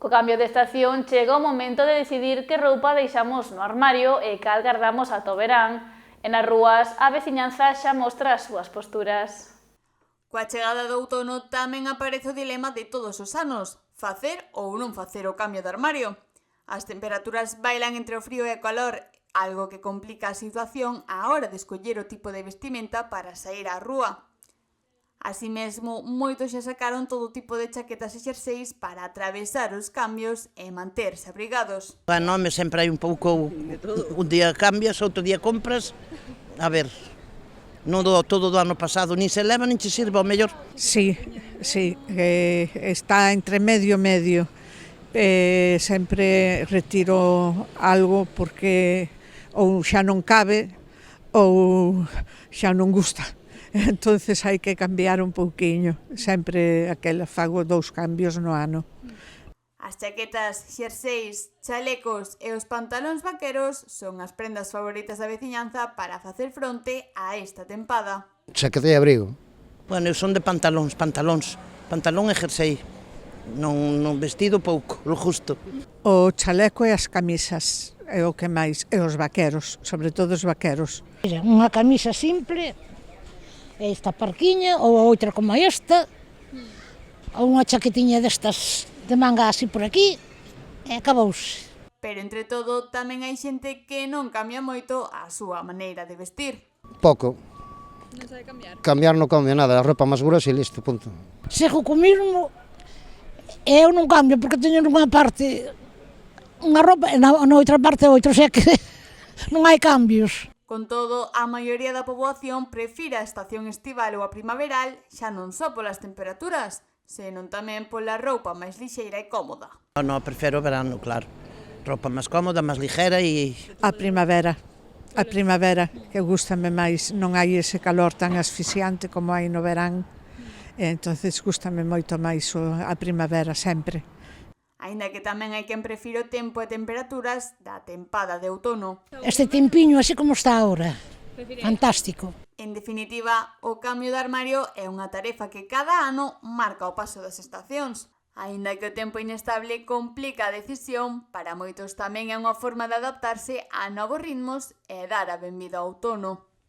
Co cambio de estación chega o momento de decidir que roupa deixamos no armario e cal gardamos ata o verán. E nas rúas a veciñanza xa mostra as súas posturas. Coa chegada do outono tamén aparece o dilema de todos os anos, facer ou non facer o cambio de armario. As temperaturas bailan entre o frío e o calor, algo que complica a situación á hora de escoller o tipo de vestimenta para sair á rúa. Así mesmo, moitos xa sacaron todo tipo de chaquetas e xerseis para atravesar os cambios e manterse abrigados. Bueno, home, sempre hai un pouco, un día cambias, outro día compras, a ver, non todo do ano pasado, nin se leva, nin se sirve, ao mellor. Sí, está entre medio. Sempre retiro algo porque ou xa non cabe ou xa non gusta. Entonces hai que cambiar un pouquiño. Sempre fago 2 cambios no ano. As chaquetas, xerseis, chalecos e os pantalóns vaqueros son as prendas favoritas da veciñanza para facer fronte a esta tempada. Chaqueta e abrigo. Bueno, eu son de pantalón e jersei. Non vestido pouco, lo justo. O chaleco e as camisas é o que máis, e os vaqueros, sobre todo os vaqueros. Unha camisa simple, esta parquiña, ou outra como esta, ou unha chaquetiña destas de manga así por aquí, e acabouse. Pero, entre todo, tamén hai xente que non cambia moito a súa maneira de vestir. Pouco. Non sabe cambiar? Cambiar non cambia nada, a roupa máis grosa e listo, punto. Sigo co mismo, eu non cambio porque teño nunha parte unha roupa e na outra parte outra, o sea que non hai cambios. Con todo, a maioría da poboación prefire a estación estival ou a primaveral xa non só polas temperaturas, senón tamén pola roupa máis lixeira e cómoda. Non, prefiro o verano, claro. Roupa máis cómoda, máis ligera e... A primavera, que gústame máis. Non hai ese calor tan asfixiante como hai no verán. Entonces gústame moito máis a primavera sempre. Aínda que tamén hai quen prefire o tempo e temperaturas da tempada de outono. Este tempiño así como está ahora, fantástico. En definitiva, o cambio de armario é unha tarefa que cada ano marca o paso das estacións. Aínda que o tempo inestable complica a decisión, para moitos tamén é unha forma de adaptarse a novos ritmos e dar a benvida ao outono.